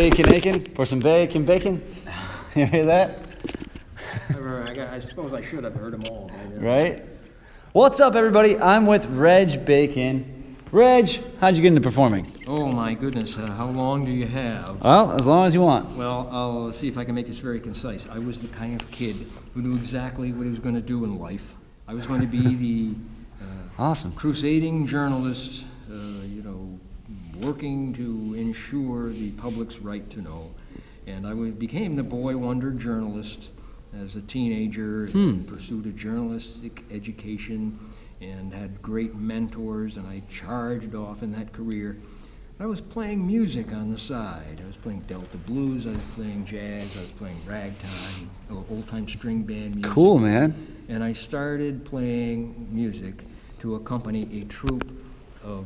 bacon for some bacon. You hear that? I suppose I should have heard them all. Right? What's up, everybody? I'm with Reg Bacon. Reg, how'd you get into performing? Oh my goodness, how long do you have? Well, as long as you want. Well, I'll see if I can make this very concise. I was the kind of kid who knew exactly what he was going to do in life. I was going to be the awesome crusading journalist, working to ensure the public's right to know. And I became the boy wonder journalist as a teenager, and pursued a journalistic education and had great mentors, and I charged off in that career. I was playing music on the side. I was playing Delta blues, I was playing jazz, I was playing ragtime, old-time string band music. Cool, man. And I started playing music to accompany a troupe of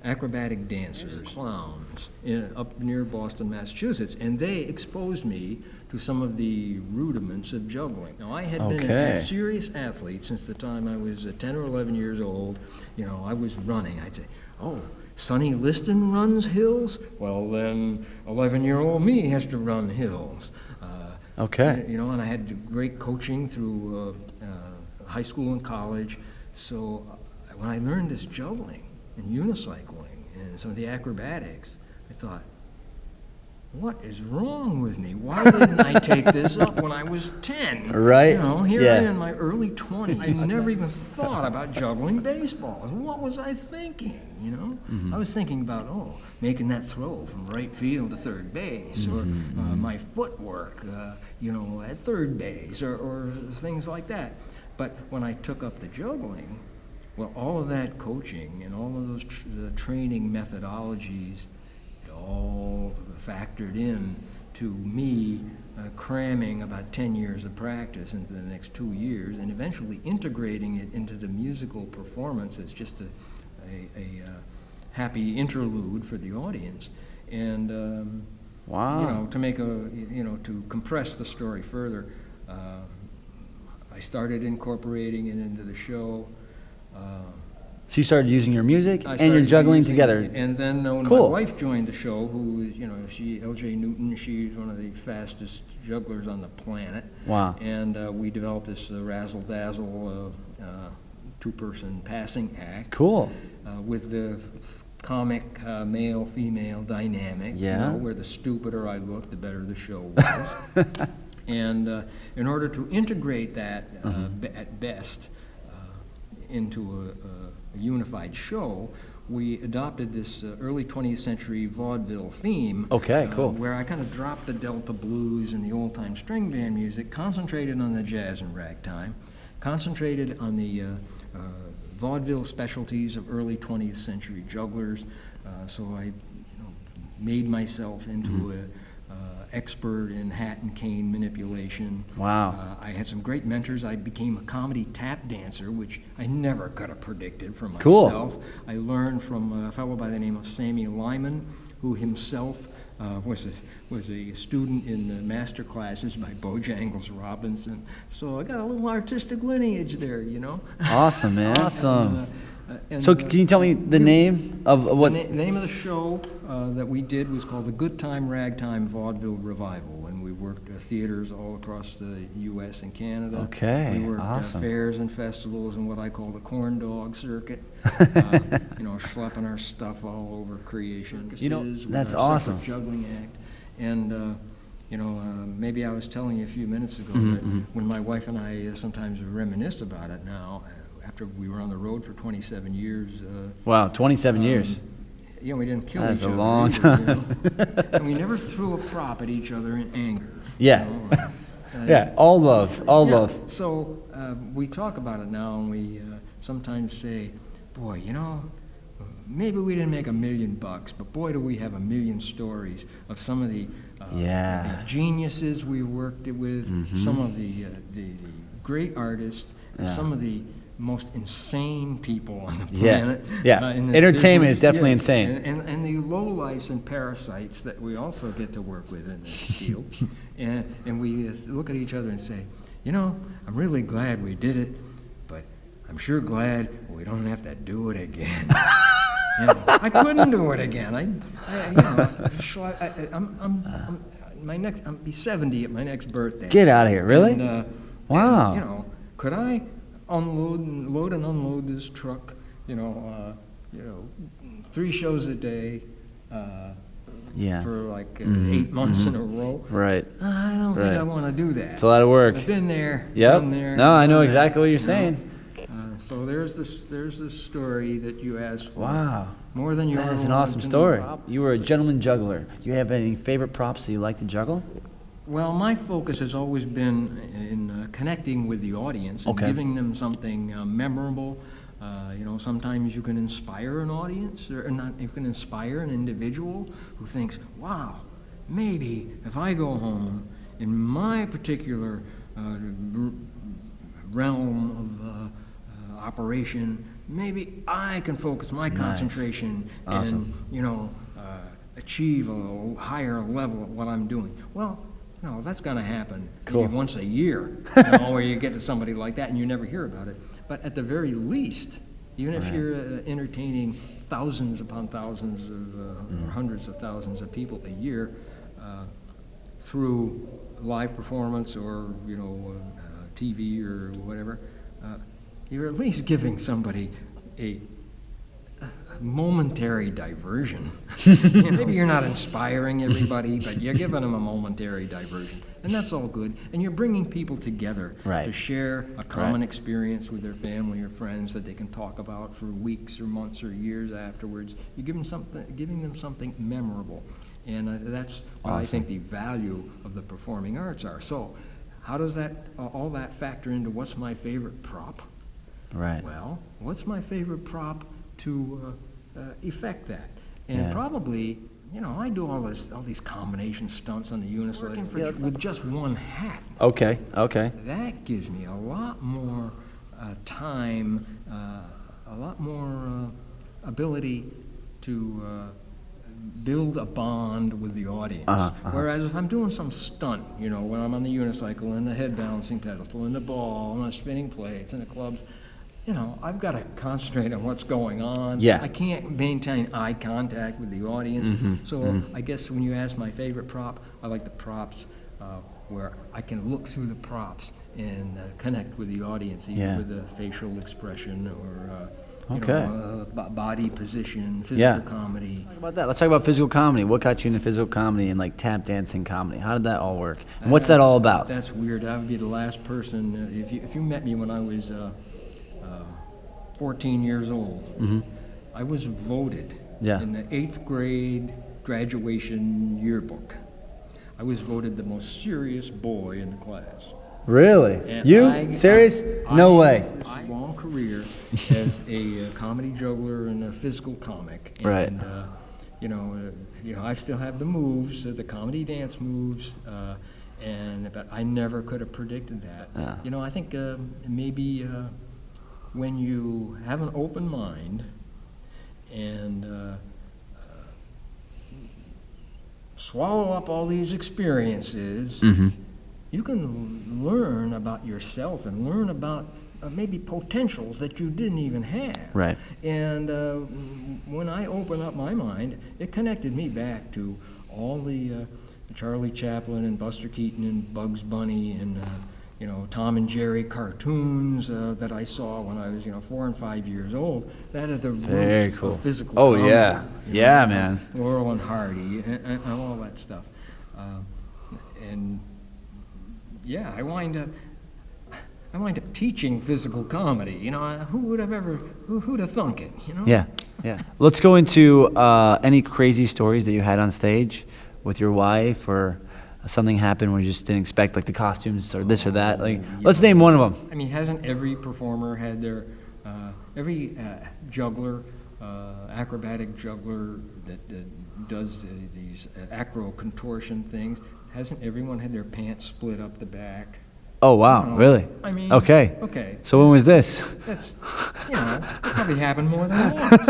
acrobatic dancers, clowns, up near Boston, Massachusetts, and they exposed me to some of the rudiments of juggling. Now, I had been a serious athlete since the time I was 10 or 11 years old. You know, I was running. I'd say, oh, Sonny Liston runs hills? Well, then 11-year-old me has to run hills. And I had great coaching through high school and college. So when I learned this juggling and unicycling and some of the acrobatics, I thought, what is wrong with me? Why didn't I take this up when I was 10? Right. You know, here I am in my early 20s. I never even thought about juggling baseballs. What was I thinking, you know? I was thinking about, making that throw from right field to third base, or my footwork, at third base, or things like that. But when I took up the juggling, well, all of that coaching and all of those training methodologies, it all factored in to me cramming about 10 years of practice into the next 2 years, and eventually integrating it into the musical performance as just a happy interlude for the audience. And to compress the story further, I started incorporating it into the show. So you started using your music and your juggling together. And then when my wife joined the show, who, L.J. Newton, she's one of the fastest jugglers on the planet. Wow. And we developed this razzle-dazzle two-person passing act. Cool. With the comic male-female dynamic, where the stupider I looked, the better the show was. And in order to integrate that at best into a unified show, we adopted this early 20th century vaudeville theme. Okay, cool. Where I kind of dropped the Delta blues and the old-time string band music, concentrated on the jazz and ragtime, concentrated on the vaudeville specialties of early 20th century jugglers. So I made myself into a expert in hat and cane manipulation. Wow. I had some great mentors. I became a comedy tap dancer, which I never could have predicted for myself. Cool. I learned from a fellow by the name of Sammy Lyman, who himself was a student in the master classes by Bojangles Robinson. So I got a little artistic lineage there, you know. Awesome, man. Awesome. So can you tell me the name of what? The name of the show that we did was called the Goodtime Ragtime Vaudeville Revival, and we worked theaters all across the U.S. and Canada. Okay, we worked awesome. Fairs and festivals and what I call the corndog circuit. Schlepping our stuff all over creation. That's awesome. Juggling act, and maybe I was telling you a few minutes ago that when my wife and I sometimes reminisce about it now. After we were on the road for 27 years. Wow, 27 years. We didn't kill each other. That's a long time. And we never threw a prop at each other in anger. Yeah. All love, all love. So we talk about it now, and we sometimes say, boy, maybe we didn't make $1 million, but boy, do we have 1 million stories of some of the geniuses we worked with, some of the great artists, and some of the most insane people on the planet. In this entertainment business. is definitely insane. And the lowlifes and parasites that we also get to work with in this field. and we look at each other and say, I'm really glad we did it, but I'm sure glad we don't have to do it again. You know, I couldn't do it again. I'll be 70 at my next birthday. Get out of here, really? And, wow. And, you know, could I load and unload this truck? 3 shows a day. For like 8 months in a row. Right. I don't think I want to do that. It's a lot of work. I've been there. Yep. Done there. No, I know exactly what you're saying. So there's this story that you asked for. Wow. More than you That ever is an wanted awesome to story. know. You were a gentleman juggler. You have any favorite props that you like to juggle? Well, my focus has always been in connecting with the audience and giving them something memorable. Sometimes you can inspire an audience, or not. You can inspire an individual who thinks, "Wow, maybe if I go home in my particular realm of operation, maybe I can focus my concentration and achieve a higher level of what I'm doing." Well, no, that's going to happen maybe once a year, where you get to somebody like that and you never hear about it. But at the very least, even if you're entertaining thousands upon thousands of, or hundreds of thousands of people a year through live performance or TV or whatever, you're at least giving somebody a momentary diversion. Maybe you're not inspiring everybody, but you're giving them a momentary diversion, and that's all good. And you're bringing people together to share a common experience with their family or friends that they can talk about for weeks or months or years afterwards. You're giving them something memorable, and that's what I think the value of the performing arts are. So, how does all that factor into what's my favorite prop? Right. Well, what's my favorite prop to effect that? And probably, I do all these combination stunts on the unicycle with just one hat. Okay. That gives me a lot more time, a lot more ability to build a bond with the audience. Whereas if I'm doing some stunt, when I'm on the unicycle and the head balancing pedestal and the ball and the spinning plates and the clubs, I've got to concentrate on what's going on. Yeah. I can't maintain eye contact with the audience. I guess when you ask my favorite prop, I like the props where I can look through the props and connect with the audience, either with a facial expression or body position, physical comedy. Talk about that. Let's talk about physical comedy. What got you into physical comedy and like tap dancing comedy? How did that all work? And what's that all about? That's weird. I would be the last person. If you met me when I was 14 years old, I was voted in the 8th grade graduation yearbook. I was voted the most serious boy in the class. Really? And serious? No way. This long career as a comedy juggler and a physical comic. And, I still have the moves, the comedy dance moves, but I never could have predicted that. I think maybe when you have an open mind and swallow up all these experiences, you can learn about yourself and learn about maybe potentials that you didn't even have. Right. And when I opened up my mind, it connected me back to all the Charlie Chaplin and Buster Keaton and Bugs Bunny and Tom and Jerry cartoons that I saw when I was 4 and 5 years old. That is the root of physical comedy. Yeah, man. Laurel and Hardy and all that stuff. I wind up teaching physical comedy. Who'd have thunk it? Yeah. Let's go into any crazy stories that you had on stage with your wife, or something happened where you just didn't expect, like the costumes or this or that. Let's name one of them. I mean, hasn't every performer had their every juggler, acrobatic juggler that does these acro contortion things? Hasn't everyone had their pants split up the back? Oh wow, really? I mean, okay. So when was this? That's it probably happened more than once.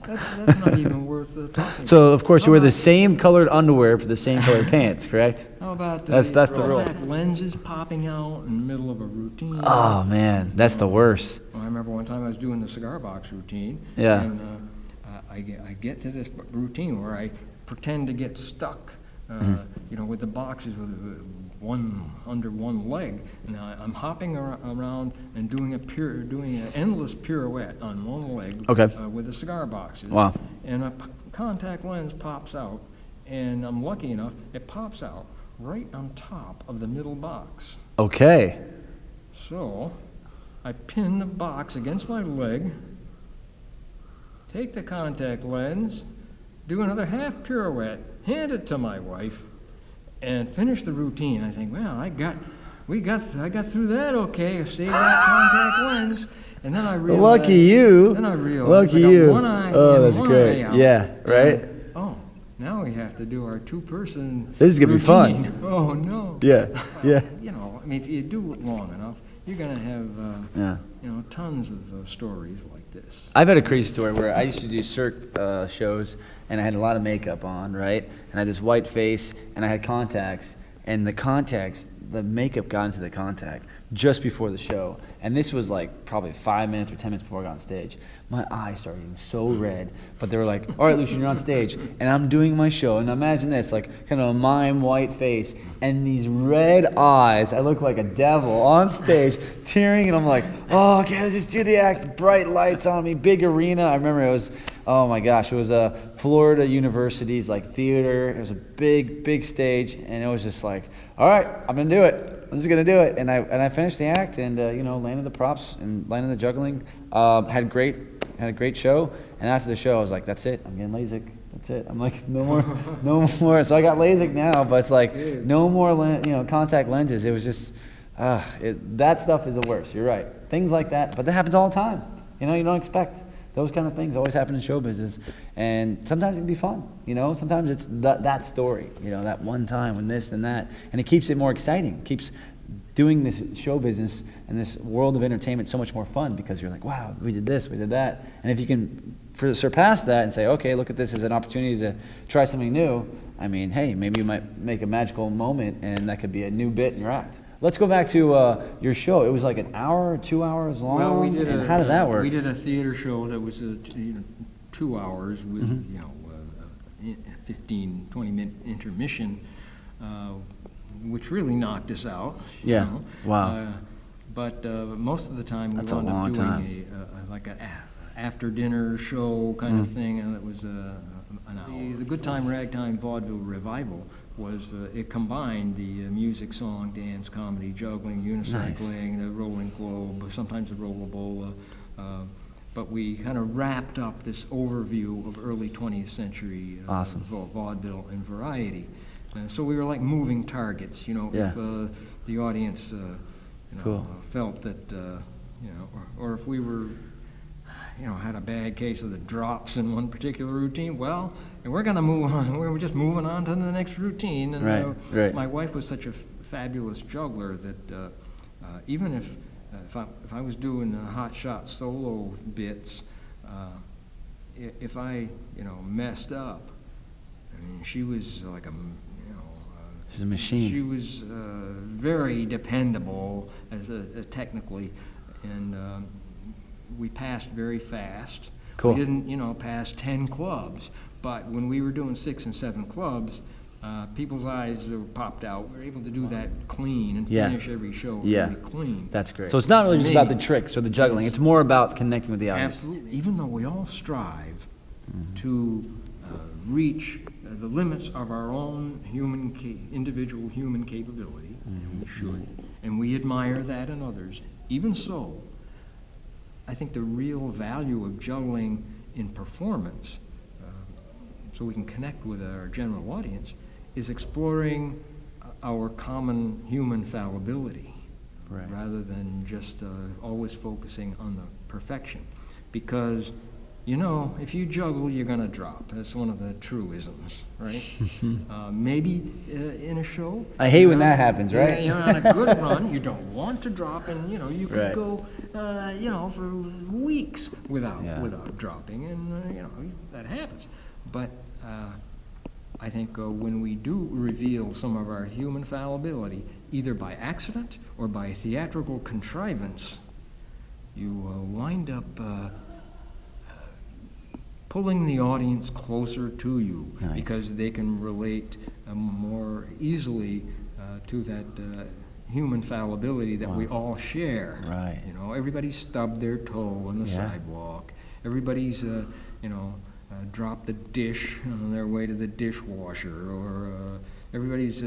That's not even worth talking So about. of course How you wear the about- same colored underwear for the same colored pants, correct? How about That's the rule. contact lenses popping out in the middle of a routine? Oh man, that's the worst. Well, I remember one time I was doing the cigar box routine, Yeah. and I get to this routine where I pretend to get stuck, with the boxes with one under one leg, and I'm hopping around and doing an endless pirouette on one leg. Okay. With the cigar boxes. Wow. And a contact lens pops out, and I'm lucky enough it pops out right on top of the middle box. Okay. So I pin the box against my leg, take the contact lens, do another half pirouette, hand it to my wife, and finish the routine. I think, well, I got through that okay. I saved that contact lens, and then I realized. Lucky you. Then I realized. Lucky I got you. one eye Oh, in, that's one great. eye out. Yeah, right? Oh, now we have to do our two-person. This is gonna be fun. routine. Oh no. Yeah, yeah. If you do it long enough, you're gonna have. Yeah. Tons of stories like this. I've had a crazy story where I used to do Cirque shows, and I had a lot of makeup on, right? And I had this white face, and I had contacts, and the makeup got into the contact just before the show. And this was like probably 5 minutes or 10 minutes before I got on stage. My eyes started getting so red, but they were like, all right, Lucian, you're on stage. And I'm doing my show, and imagine this, like kind of a mime white face, and these red eyes. I look like a devil on stage, tearing, and I'm like, oh, okay, let's just do the act. Bright lights on me, big arena. I remember it was, oh my gosh, it was Florida University's like theater. It was a big stage, and it was just like, all right, I'm gonna do it. I'm just gonna do it, and I finished the act, and landed the props and landed the juggling. Had a great show, and after the show, I was like, that's it. I'm getting LASIK. That's it. I'm like, no more. So I got LASIK now, but it's like no more, contact lenses. It was just, that stuff is the worst. You're right. Things like that, but that happens all the time. You don't expect. Those kind of things always happen in show business, and sometimes it can be fun. Sometimes it's that story. That one time when this and that, and it keeps it more exciting. It keeps doing this show business and this world of entertainment so much more fun because you're like, wow, we did this, we did that, and if you can surpass that and say, okay, look at this as an opportunity to try something new. I mean, hey, maybe you might make a magical moment, and that could be a new bit in your act. Let's go back to your show. It was like an hour or 2 hours long. Well, we did. How did that work? We did a theater show that was 2 hours with 15, 20-minute intermission, which really knocked us out. Yeah. Wow. But most of the time we That's a wound up long doing time. like an after dinner show kind of thing, and it was an hour. The Goodtime Ragtime vaudeville revival was it combined the music, song, dance, comedy, juggling, unicycling, the rolling globe, sometimes the rollabola. But we kind of wrapped up this overview of early 20th century Awesome. Vaudeville and variety. So we were like moving targets, if the audience Cool. felt that, or if we were, had a bad case of the drops in one particular routine, well, and we're going to move on. We're just moving on to the next routine. And Right. my wife was such a fabulous juggler that even if I was doing the hot shot solo bits, if I messed up, I mean, she was like She's a machine. She was very dependable technically, and we passed very fast. Cool. We didn't pass 10 clubs, but when we were doing 6 and 7 clubs, people's eyes were popped out. We were able to do that clean and finish every show really clean. That's great. So it's not really just about the tricks or the juggling. It's more about connecting with the audience. Absolutely. Even though we all strive to reach the limits of our own individual human capability, and we should, and we admire that in others. Even so, I think the real value of juggling in performance, so we can connect with our general audience, is exploring our common human fallibility, rather than just always focusing on the perfection. Because if you juggle, you're going to drop. That's one of the truisms, right? Maybe in a show. I hate when that happens, right? You're on a good run. You don't want to drop, and you could Right. go, for weeks without dropping, and that happens. But I think when we do reveal some of our human fallibility, either by accident or by theatrical contrivance, you wind up pulling the audience closer to you. Nice. Because they can relate more easily to that human fallibility that we all share. Right. You know, everybody stubbed their toe on the sidewalk. Everybody's, dropped the dish on their way to the dishwasher, or everybody's,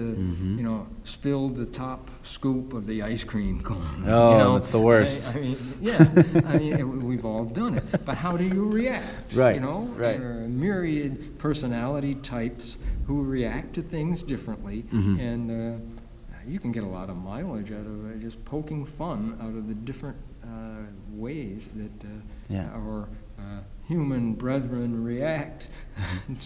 spilled the top scoop of the ice cream cone. Oh, you know? that's the worst. We've all done it. But how do you react? Right, You know, right. there are myriad personality types who react to things differently, and you can get a lot of mileage out of just poking fun out of the different ways that our human brethren react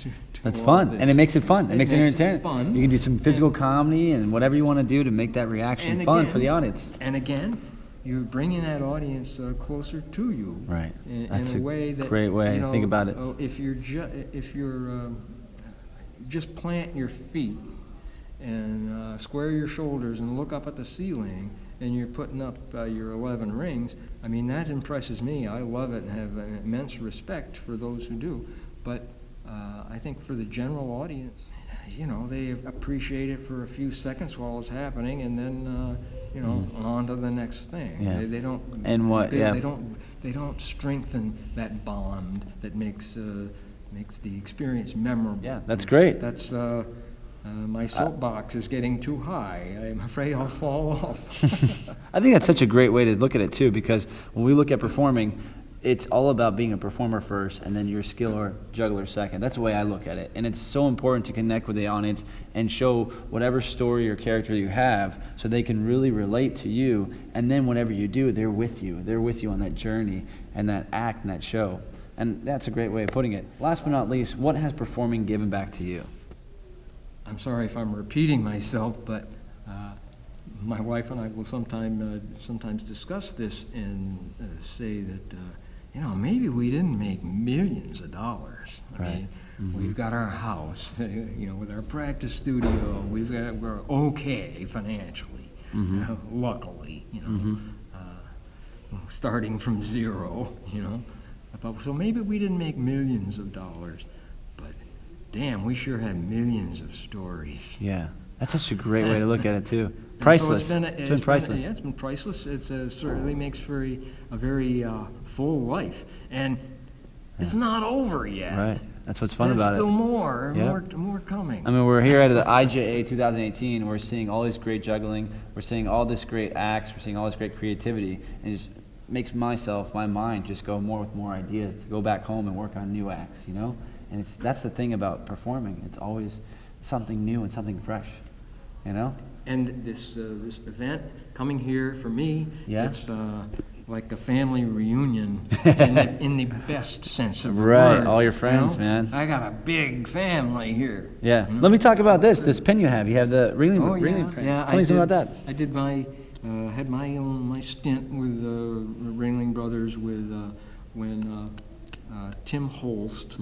to That's all fun, this. and it makes it fun. It makes it entertaining. Fun. You can do some physical comedy and whatever you want to do to make that reaction And fun again- for the audience. And again, you're bringing that audience closer to you. Right. That's in a a way that, great way to think about it. If you're just plant your feet and square your shoulders and look up at the ceiling, and you're putting up your 11 rings, I mean, that impresses me. I love it and have an immense respect for those who do. But I think for the general audience, they appreciate it for a few seconds while it's happening, and then, on to the next thing. Yeah. They don't. And what? They don't strengthen that bond that makes the experience memorable. Yeah, that's great. That's my soapbox is getting too high. I'm afraid I'll fall off. I think that's such a great way to look at it too, because when we look at performing, it's all about being a performer first and then your skill or juggler second. That's the way I look at it. And it's so important to connect with the audience and show whatever story or character you have so they can really relate to you. And then whatever you do, they're with you. They're with you on that journey and that act and that show. And that's a great way of putting it. Last but not least, what has performing given back to you? I'm sorry if I'm repeating myself, but my wife and I will sometimes discuss this and say that, maybe we didn't make millions of dollars. I mean, we've got our house, with our practice studio. We're okay financially, luckily, starting from zero, So maybe we didn't make millions of dollars, but damn, we sure had millions of stories. Yeah, that's such a great way to look at it too. Priceless. So it's been priceless. It's been priceless. It certainly makes for a very full life, and it's not over yet. Right. That's what's fun There's about still it. more coming. I mean, we're here at the IJA 2018. We're seeing all this great juggling. We're seeing all this great acts. We're seeing all this great creativity, and it just makes my mind just go more with more ideas to go back home and work on new acts. And that's the thing about performing. It's always something new and something fresh. And this event coming here for me, Yeah. it's like a family reunion in the best sense of the Right, word. all your friends, man. I got a big family here. Yeah. Let me talk about this pen you have. You have the ringling pen. Yeah, Tell me something about that. I did had my stint with Ringling Brothers when Tim Holst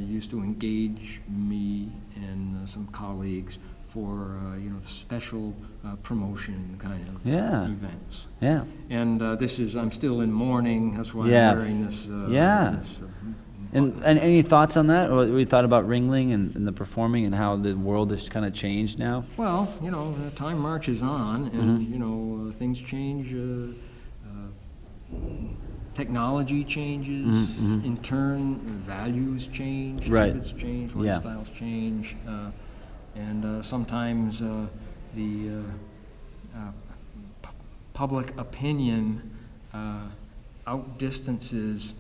used to engage me and some colleagues for special promotion kind of events. Yeah. And I'm still in mourning. That's why Yeah. I'm wearing this. And any thoughts on that? What we thought about ringling and the performing and how the world has kind of changed now? Well, time marches on, and things change. Technology changes. In turn, values change. Right. Habits change. Lifestyles change. And sometimes the public opinion outdistances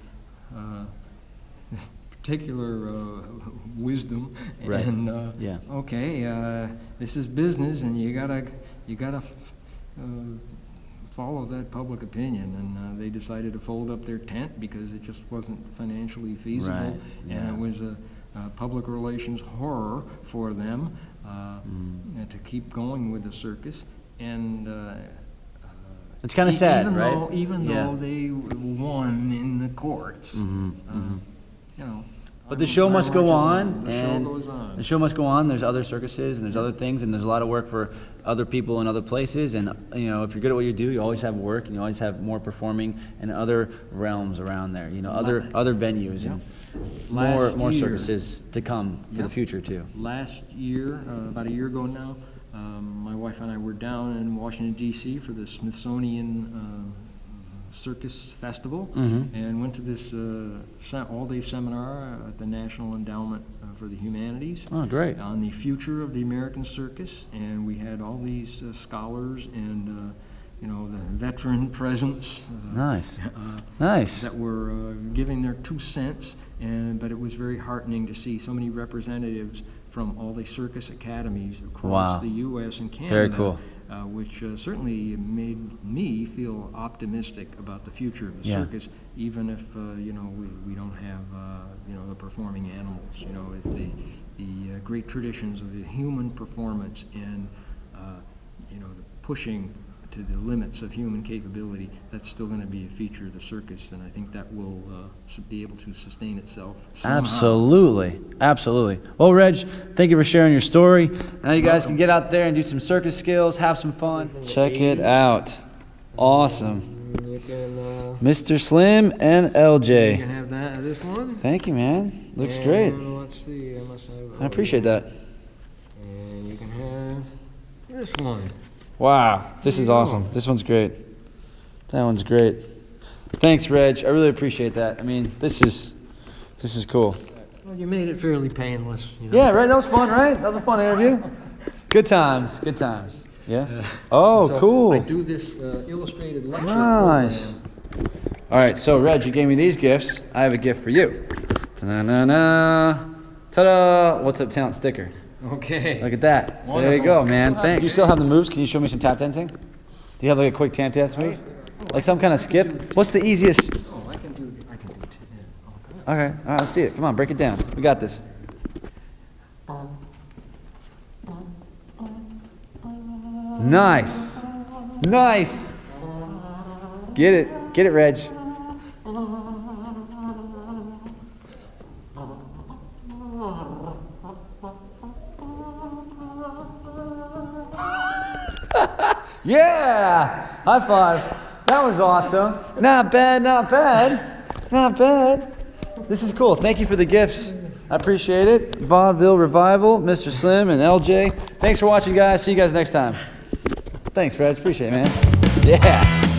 particular wisdom. Right. And Yeah. okay, this is business, and you gotta follow that public opinion. And they decided to fold up their tent because it just wasn't financially feasible, Right. Yeah. and it was a public relations horror for them and to keep going with the circus. And It's kind of sad, even right? Even though they won in the courts, But the show must go on. The show goes on. The show must go on. There's other circuses and there's other things, and there's a lot of work for other people in other places. And you know, if you're good at what you do, you always have work, and you always have more performing in other realms around there. You know, other venues and more circuses to come for the future too. Last year, about a year ago now, my wife and I were down in Washington D.C. for the Smithsonian Circus Festival, and went to this all-day seminar at the National Endowment for the Humanities. Oh, great! On the future of the American circus, and we had all these scholars and you know, the veteran presence. Nice. That were giving their 2 cents, but it was very heartening to see so many representatives from all the circus academies across the U.S. and Canada. Very cool. Which certainly made me feel optimistic about the future of the circus, even if you know, we don't have you know, the performing animals. You know, it's the great traditions of the human performance and you know, the pushing to the limits of human capability. That's still going to be a feature of the circus, and I think that will be able to sustain itself somehow. Absolutely. Well, Reg, thank you for sharing your story. Now you guys can get out there and do some circus skills, have some fun. Check it out. Awesome. You can, Mr. Slim and LJ. You can have this one. Thank you, man. Looks and great. Let's see. I appreciate that. And you can have this one. Wow, this is awesome. This one's great. That one's great. Thanks, Reg. I really appreciate that. I mean, this is cool. Well, you made it fairly painless. You know? Yeah, right. That was fun, right? That was a fun interview. Good times. Good times. Yeah. So cool. I do this illustrated lecture. Nice. Program. All right. So, Reg, you gave me these gifts. I have a gift for you. Ta-da! Ta-da! What's Up Talent sticker. Okay. Look at that. So there you go, man. Thanks. Do you still have the moves? Can you show me some tap dancing? Do you have like a quick tap dance move? Like some kind of skip? What's the easiest? Oh, I can do it. Okay. All right, let's see it. Come on, break it down. We got this. Nice. Nice. Get it, Reg. Yeah! High five. That was awesome. Not bad, not bad. Not bad. This is cool. Thank you for the gifts. I appreciate it. Vaudeville Revival, Mr. Slim and LJ. Thanks for watching, guys. See you guys next time. Thanks, Fred. Appreciate it, man. Yeah.